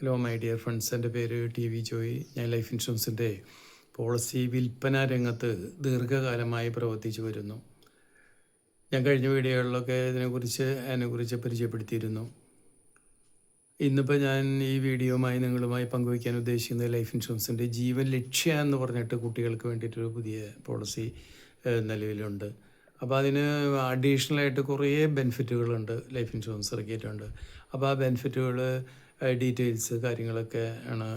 Hello my dear friends, എൻ്റെ പേര് T V Joy. ഞാൻ ലൈഫ് ഇൻഷുറൻസിൻ്റെ പോളിസി വിൽപ്പന രംഗത്ത് ദീർഘകാലമായി പ്രവർത്തിച്ചു വരുന്നു. ഞാൻ കഴിഞ്ഞ വീഡിയോകളിലൊക്കെ അതിനെക്കുറിച്ച് പരിചയപ്പെടുത്തിയിരുന്നു. ഇന്നിപ്പോൾ ഞാൻ ഈ വീഡിയോയുമായി നിങ്ങളുമായി പങ്കുവയ്ക്കാൻ ഉദ്ദേശിക്കുന്നത് ലൈഫ് ഇൻഷുറൻസിൻ്റെ ജീവൻ ലക്ഷ്യ എന്ന് പറഞ്ഞിട്ട് കുട്ടികൾക്ക് വേണ്ടിയിട്ടൊരു പുതിയ പോളിസി നിലവിലുണ്ട്. അപ്പോൾ അതിന് അഡീഷണലായിട്ട് കുറേ ബെനിഫിറ്റുകളുണ്ട്, ലൈഫ് ഇൻഷുറൻസ് ഇറക്കിയിട്ടുണ്ട്. അപ്പോൾ ആ ബെനിഫിറ്റുകൾ ഡീറ്റെയിൽസ് കാര്യങ്ങളൊക്കെ ആണ്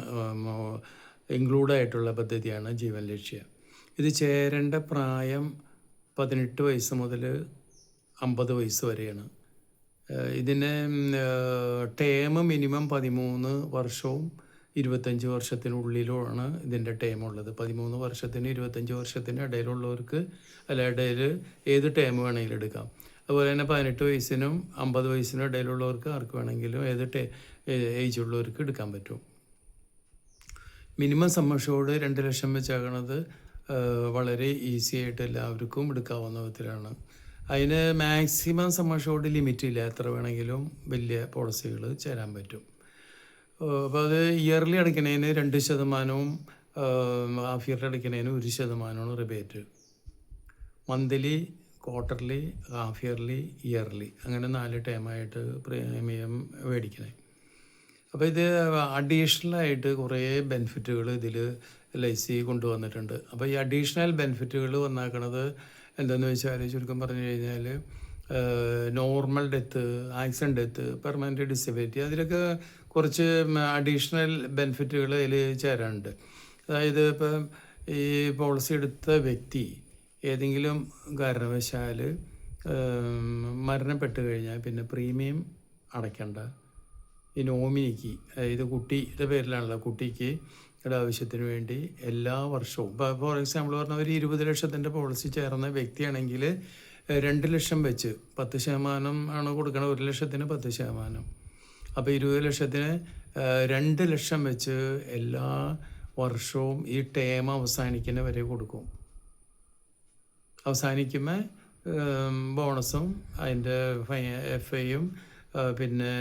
ഇൻക്ലൂഡായിട്ടുള്ള പദ്ധതിയാണ് ജീവൻ ലക്ഷ്യ. ഇത് ചേരേണ്ട പ്രായം 18 വയസ്സ് മുതൽ 50 വയസ്സ് വരെയാണ്. ഇതിന് ടേം മിനിമം 13 വർഷവും 25 വർഷത്തിനുള്ളിലുമാണ് ഇതിൻ്റെ ടേം ഉള്ളത്. 13 വർഷത്തിന് 25 വർഷത്തിന് ഇടയിലുള്ളവർക്ക് ഇടയിൽ ഏത് ടേം വേണമെങ്കിലും എടുക്കാം. അതുപോലെ തന്നെ 18 വയസ്സിനും 50 വയസ്സിനും ഇടയിലുള്ളവർക്ക് ആർക്ക് വേണമെങ്കിലും ഏത് ഏജ് ഉള്ളവർക്ക് എടുക്കാൻ പറ്റും. മിനിമം സം അഷ്യൂർഡ് 2 ലക്ഷം വെച്ചാകണത് വളരെ ഈസി ആയിട്ട് എല്ലാവർക്കും എടുക്കാവുന്ന വിധത്തിലാണ്. അതിന് മാക്സിമം സം അഷ്യൂർഡ് ലിമിറ്റ് ഇല്ല, എത്ര വേണമെങ്കിലും വലിയ പോളിസികൾ ചേരാൻ പറ്റും. അപ്പോൾ അത് ഇയർലി അടയ്ക്കുന്നതിന് 2%, ഹാഫ് ഇയർലി അടയ്ക്കുന്നതിന് 1% rebate. Monthly, quarterly, half yearly, yearly അങ്ങനെ 4 ടൈമായിട്ട് പ്രീമിയം മേടിക്കണേ. അപ്പോൾ ഇത് അഡീഷണലായിട്ട് കുറേ ബെനിഫിറ്റുകൾ ഇതിൽ LIC കൊണ്ടുവന്നിട്ടുണ്ട്. അപ്പോൾ ഈ അഡീഷണൽ ബെനിഫിറ്റുകൾ വന്നാക്കണത് എന്താണെന്ന് വെച്ചാൽ, ചുരുക്കം പറഞ്ഞു കഴിഞ്ഞാൽ normal death, accident death, permanent disability, അതിലൊക്കെ കുറച്ച് അഡീഷണൽ ബെനിഫിറ്റുകൾ അതിൽ ചേരാനുണ്ട്. അതായത് ഇപ്പം ഈ പോളിസി എടുത്ത വ്യക്തി ഏതെങ്കിലും കാരണവശാൽ മരണപ്പെട്ട് കഴിഞ്ഞാൽ പിന്നെ പ്രീമിയം അടയ്ക്കേണ്ട. ഈ നോമിനിക്ക്, അതായത് കുട്ടിയുടെ പേരിലാണല്ലോ, കുട്ടിക്ക് ആവശ്യത്തിന് വേണ്ടി എല്ലാ വർഷവും, ഇപ്പോൾ ഫോർ എക്സാമ്പിൾ പറഞ്ഞാൽ ഒരു 20 ലക്ഷത്തിൻ്റെ പോളിസി ചേർന്ന വ്യക്തിയാണെങ്കിൽ 2 ലക്ഷം വെച്ച് 10% ആണ് കൊടുക്കണം. 1 ലക്ഷത്തിന് 10%. അപ്പോൾ 20 ലക്ഷത്തിന് 2 ലക്ഷം വെച്ച് എല്ലാ വർഷവും ഈ ടേം അവസാനിക്കുന്ന വരെ കൊടുക്കും. അവസാനിക്കുമ്പോൾ ബോണസും അതിൻ്റെ FIയും പിന്നെ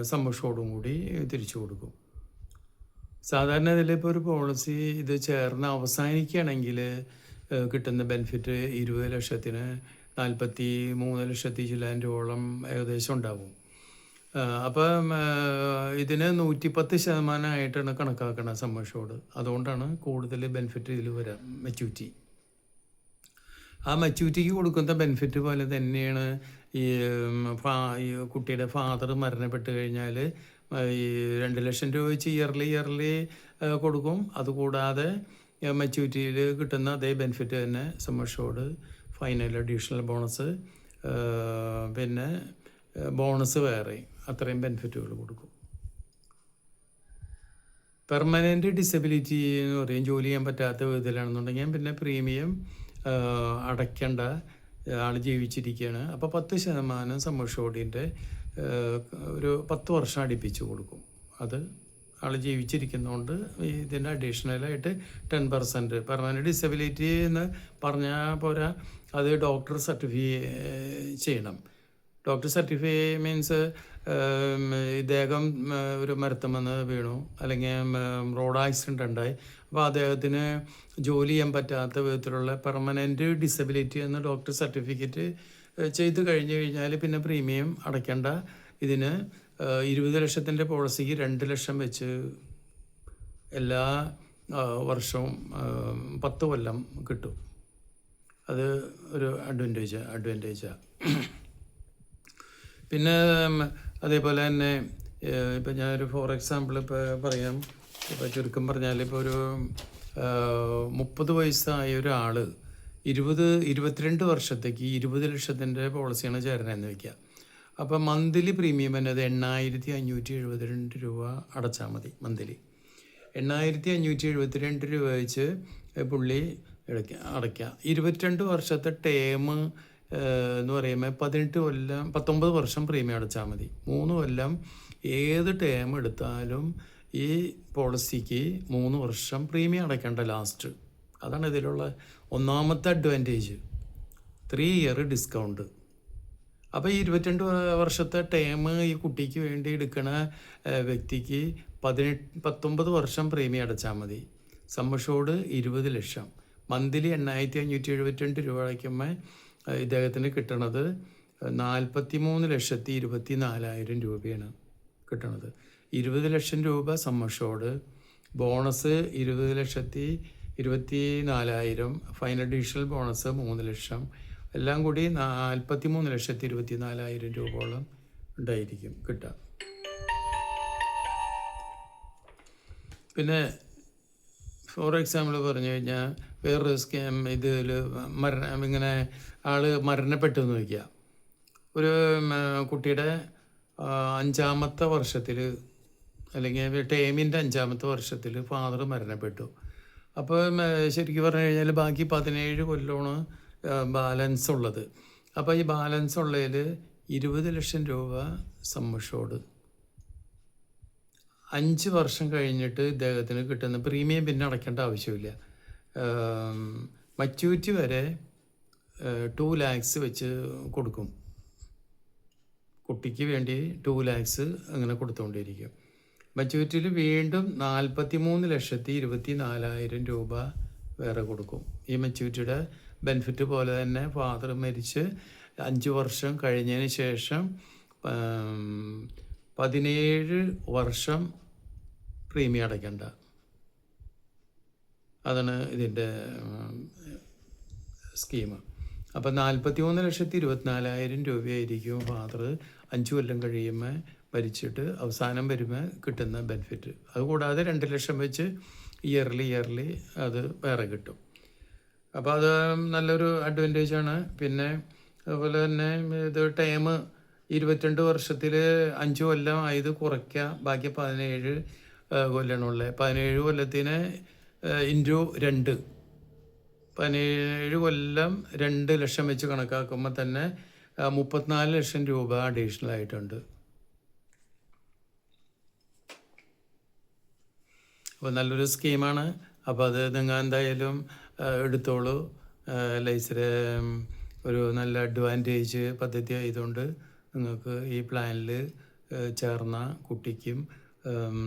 സമ്മഷോടും കൂടി തിരിച്ചു കൊടുക്കും. സാധാരണ ഇതിലിപ്പോൾ ഒരു പോളിസി ഇത് ചേർന്ന് അവസാനിക്കുകയാണെങ്കിൽ കിട്ടുന്ന ബെനിഫിറ്റ് 20 ലക്ഷത്തിന് 43 ലക്ഷത്തി ചില്ലാൻ രൂപയോളം ഏകദേശം ഉണ്ടാവും. അപ്പം ഇതിന് 110% കണക്കാക്കണം സമ്മഷോട്. അതുകൊണ്ടാണ് കൂടുതൽ ബെനിഫിറ്റ് ഇതിൽ വരാം. മെച്യൂരിറ്റി, ആ മെച്യൂരിറ്റിക്ക് കൊടുക്കുന്ന ബെനിഫിറ്റ് പോലെ തന്നെയാണ് ഈ കുട്ടിയുടെ ഫാദർ മരണപ്പെട്ട് കഴിഞ്ഞാൽ ഈ 2 ലക്ഷം രൂപ വെച്ച് ഇയർലി കൊടുക്കും. അതുകൂടാതെ മെച്യൂരിറ്റിയിൽ കിട്ടുന്ന അതേ ബെനിഫിറ്റ് തന്നെ സമ്മഷോർഡ്, ഫൈനൽ അഡീഷണൽ ബോണസ്, പിന്നെ ബോണസ് വേറെ, അത്രയും ബെനിഫിറ്റുകൾ കൊടുക്കും. പെർമനൻറ്റ് ഡിസബിലിറ്റി എന്ന് പറയും, ജോലി ചെയ്യാൻ പറ്റാത്ത വിധത്തിലാണെന്നുണ്ടെങ്കിൽ പിന്നെ പ്രീമിയം അടയ്ക്കേണ്ട. ആൾ ജീവിച്ചിരിക്കുകയാണ്, അപ്പോൾ 10% സമ്മഷോർഡിൻ്റെ ഒരു 10 വർഷം അടുപ്പിച്ച് കൊടുക്കും. അത് ആൾ ജീവിച്ചിരിക്കുന്നതുകൊണ്ട് ഇതിൻ്റെ അഡീഷണലായിട്ട് 10%. പെർമനൻറ്റ് ഡിസബിലിറ്റി എന്ന് പറഞ്ഞാൽ പോരാ, അത് ഡോക്ടർ സർട്ടിഫൈ ചെയ്യണം. ഡോക്ടർ സർട്ടിഫൈ മീൻസ് ഇദ്ദേഹം ഒരു മരത്തുമെന്ന് വീണു, അല്ലെങ്കിൽ റോഡ് ആക്സിഡൻ്റ് ഉണ്ടായി, അപ്പോൾ അദ്ദേഹത്തിന് ജോലി ചെയ്യാൻ പറ്റാത്ത വിധത്തിലുള്ള പെർമനൻറ്റ് ഡിസബിലിറ്റി എന്ന ഡോക്ടർ സർട്ടിഫിക്കറ്റ് ചെയ്ത് കഴിഞ്ഞാൽ പിന്നെ പ്രീമിയം അടയ്ക്കേണ്ട. ഇതിന് 20 ലക്ഷത്തിൻ്റെ പോളിസിക്ക് 2 ലക്ഷം വെച്ച് എല്ലാ വർഷവും 10 കൊല്ലം കിട്ടും. അത് ഒരു അഡ്വാൻറ്റേജാണ്. പിന്നെ അതേപോലെ തന്നെ ഇപ്പം ഞാനൊരു ഫോർ എക്സാമ്പിൾ ഇപ്പോൾ പറയാം. ഇപ്പോൾ ചുരുക്കം പറഞ്ഞാൽ, ഇപ്പോൾ ഒരു 30 വയസ്സായ ഒരാൾ 22 വർഷത്തേക്ക് 20 ലക്ഷത്തിൻ്റെ പോളിസിയാണ് ചേരണതെന്ന് വയ്ക്കുക. അപ്പോൾ മന്ത്ലി പ്രീമിയം എന്നത് 8,572 രൂപ അടച്ചാൽ മതി. മന്ത്ലി 8,572 രൂപ വെച്ച് പുള്ളി അടയ്ക്കുക. 22 വർഷത്തെ ടേം എന്ന് പറയുമ്പോൾ 19 വർഷം പ്രീമിയം അടച്ചാൽ മതി. 3 കൊല്ലം ഏത് ടേം എടുത്താലും ഈ പോളിസിക്ക് 3 വർഷം പ്രീമിയം അടയ്ക്കേണ്ട ലാസ്റ്റ്. അതാണ് ഇതിലുള്ള ഒന്നാമത്തെ അഡ്വാൻറ്റേജ്. 3 year discount. അപ്പോൾ ഈ 22 വർഷത്തെ ടേം ഈ കുട്ടിക്ക് വേണ്ടി എടുക്കണ വ്യക്തിക്ക് 19 വർഷം പ്രീമിയം അടച്ചാൽ മതി. സം അഷ്യൂർഡ് 20 ലക്ഷം. മന്ത്ലി 8,572 രൂപ അടയ്ക്കുമ്പോൾ ഇദ്ദേഹത്തിന് കിട്ടണത് 43,24,000 രൂപയാണ് കിട്ടണത്. 20 ലക്ഷം രൂപ sum assured, bonus 20,24,000, fine additional bonus 3 ലക്ഷം, എല്ലാം കൂടി 43,24,000 രൂപയോളം ഉണ്ടായിരിക്കും കിട്ടുക. പിന്നെ ഫോർ എക്സാമ്പിൾ പറഞ്ഞു കഴിഞ്ഞാൽ വേറൊരു സ്കീം ഇതിൽ ഇങ്ങനെ ആൾ മരണപ്പെട്ടു എന്ന് വയ്ക്കുക. ഒരു കുട്ടിയുടെ 5-ാമത്തെ വർഷത്തിൽ അല്ലെങ്കിൽ ടേമിൻ്റെ 5-ാമത്തെ വർഷത്തിൽ ഫാദർ മരണപ്പെട്ടു. അപ്പോൾ ശരിക്കും പറഞ്ഞു കഴിഞ്ഞാൽ ബാക്കി 17 കൊല്ലമാണ് ബാലൻസ് ഉള്ളത്. അപ്പോൾ ഈ ബാലൻസ് ഉള്ളതിൽ 20 ലക്ഷം രൂപ സം അഷ്യൂർഡ്. 5 വർഷം കഴിഞ്ഞിട്ട് ഇദ്ദേഹത്തിന് കിട്ടുന്ന പ്രീമിയം പിന്നെ അടയ്ക്കേണ്ട ആവശ്യമില്ല. മച്യൂരിറ്റി വരെ 2 lakhs വെച്ച് കൊടുക്കും. കുട്ടിക്ക് വേണ്ടി 2 lakhs അങ്ങനെ കൊടുത്തുകൊണ്ടിരിക്കും. മച്യൂരിറ്റിയിൽ വീണ്ടും 43,24,000 രൂപ വേറെ കൊടുക്കും. ഈ മച്യൂരിറ്റിയുടെ ബെനിഫിറ്റ് പോലെ തന്നെ ഫാദർ മരിച്ച് 5 വർഷം കഴിഞ്ഞതിന് ശേഷം 17 വർഷം പ്രീമിയം അടയ്ക്കേണ്ട. അതാണ് ഇതിൻ്റെ സ്കീം. അപ്പം 43,24,000 രൂപയായിരിക്കും ഫാദർ 5 കൊല്ലം കഴിയുമ്പോൾ മരിച്ചിട്ട് അവസാനം വരുമ്പോൾ കിട്ടുന്ന ബെനിഫിറ്റ്. അതുകൂടാതെ 2 ലക്ഷം വെച്ച് ഇയർലി അത് വേറെ കിട്ടും. അപ്പോൾ അത് നല്ലൊരു അഡ്വാൻറ്റേജാണ്. പിന്നെ അതുപോലെ തന്നെ ഇത് ടൈം 22 വർഷത്തിൽ 5 കൊല്ലം ആയത് കുറയ്ക്കുക. ബാക്കി 17 കൊല്ലമാണുള്ളത്. 17 കൊല്ലത്തിന് ഇൻറ്റു 2, 17 കൊല്ലം 2 ലക്ഷം വെച്ച് കണക്കാക്കുമ്പോൾ തന്നെ 34 ലക്ഷം രൂപ അഡീഷണൽ ആയിട്ടുണ്ട്. അപ്പോൾ നല്ലൊരു സ്കീമാണ്. അപ്പോൾ അത് നിങ്ങൾ എന്തായാലും എടുത്തോളൂ. ലൈസിലെ ഒരു നല്ല അഡ്വാൻറ്റേജ് പദ്ധതി ആയതുകൊണ്ട് നിങ്ങൾക്ക് ഈ പ്ലാനിൽ ചേർന്ന കുട്ടിക്കും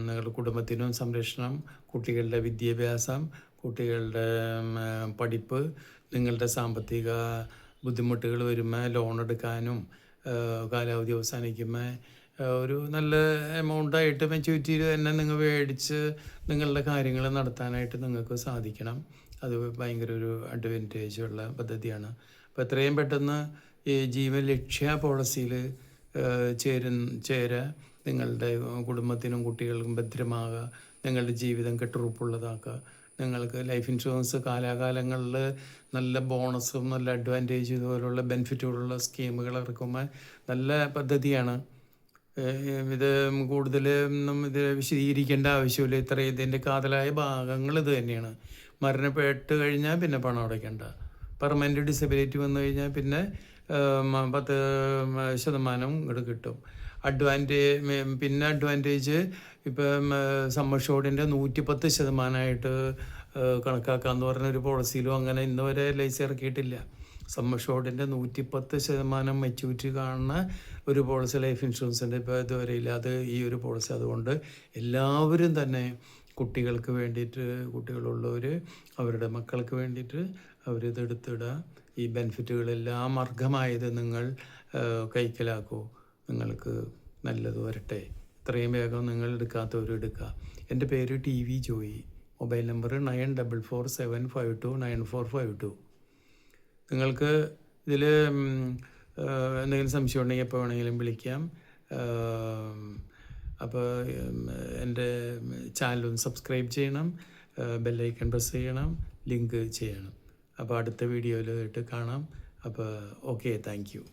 നിങ്ങളുടെ കുടുംബത്തിനും സംരക്ഷണം, കുട്ടികളുടെ വിദ്യാഭ്യാസം, കുട്ടികളുടെ പഠിപ്പ്, നിങ്ങളുടെ സാമ്പത്തിക ബുദ്ധിമുട്ടുകൾ വരുമ്പോൾ ലോൺ എടുക്കാനും കാലാവധി അവസാനിക്കുമ്പോൾ ഒരു നല്ല എമൗണ്ടായിട്ട് മെച്യൂരിറ്റിയിൽ തന്നെ നിങ്ങൾ മേടിച്ച് നിങ്ങളുടെ കാര്യങ്ങൾ നടത്താനായിട്ട് നിങ്ങൾക്ക് സാധിക്കണം. അത് ഭയങ്കര ഒരു അഡ്വാൻറ്റേജ് ഉള്ള പദ്ധതിയാണ്. അപ്പോൾ എത്രയും പെട്ടെന്ന് ഈ ജീവൻ ലക്ഷ്യ പോളിസിയിൽ ചേരുക. നിങ്ങളുടെ കുടുംബത്തിനും കുട്ടികൾക്കും ഭദ്രമാകുക, നിങ്ങളുടെ ജീവിതം കെട്ടുറപ്പുള്ളതാക്കുക. നിങ്ങൾക്ക് ലൈഫ് ഇൻഷുറൻസ് കാലാകാലങ്ങളിൽ നല്ല ബോണസും നല്ല അഡ്വാൻറ്റേജ് ഇതുപോലുള്ള ബെനിഫിറ്റുകളുള്ള സ്കീമുകൾ ഇറക്കുമ്പോൾ നല്ല പദ്ധതിയാണ്. ഇത് കൂടുതൽ ഇത് വിശദീകരിക്കേണ്ട ആവശ്യമില്ല. ഇത്രയും ഇതിൻ്റെ കാതലായ ഭാഗങ്ങൾ ഇത് തന്നെയാണ്. മരണപ്പെട്ട് കഴിഞ്ഞാൽ പിന്നെ പണം അടയ്ക്കേണ്ട. പെർമനൻ്റ് ഡിസബിലിറ്റി വന്നു കഴിഞ്ഞാൽ പിന്നെ 10% ഇങ്ങോട്ട് കിട്ടും. പിന്നെ അഡ്വാൻറ്റേജ് ഇപ്പം സം അഷ്യൂർഡിൻ്റെ 110% കണക്കാക്കാമെന്ന് പറഞ്ഞൊരു പോളിസിയിലും അങ്ങനെ ഇന്ന് വരെ ലൈസ് ഇറക്കിയിട്ടില്ല. സം അഷ്യൂർഡിൻ്റെ 110% മെച്യൂരിറ്റി കാണുന്ന ഒരു പോളിസി ലൈഫ് ഇൻഷുറൻസിൻ്റെ ഇപ്പോൾ ഇതുവരെ ഇല്ല. അത് ഈ ഒരു പോളിസി. അതുകൊണ്ട് എല്ലാവരും തന്നെ കുട്ടികൾക്ക് വേണ്ടിയിട്ട്, കുട്ടികളുള്ളവർ അവരുടെ മക്കൾക്ക് വേണ്ടിയിട്ട് അവരിത് എടുത്തിടുക. ഈ ബെനിഫിറ്റുകളെല്ലാം അർഹമായത് നിങ്ങൾ കൈക്കലാക്കൂ. നിങ്ങൾക്ക് നല്ലത് വരട്ടെ. എത്രയും വേഗം നിങ്ങൾ എടുക്കാത്തവരും എടുക്കുക. എൻ്റെ പേര് TV ജോയി. Mobile number 9447529452. നിങ്ങൾക്ക് ഇതിൽ എന്തെങ്കിലും സംശയം ഉണ്ടെങ്കിൽ എപ്പോൾ വേണമെങ്കിലും വിളിക്കാം. അപ്പോൾ എൻ്റെ ചാനലൊന്ന് സബ്സ്ക്രൈബ് ചെയ്യണം, ബെല്ലൈക്കൺ പ്രസ് ചെയ്യണം, ലിങ്ക് ചെയ്യണം. അപ്പോൾ അടുത്ത വീഡിയോയിലായിട്ട് കാണാം. അപ്പോൾ ഓക്കെ, താങ്ക് യു.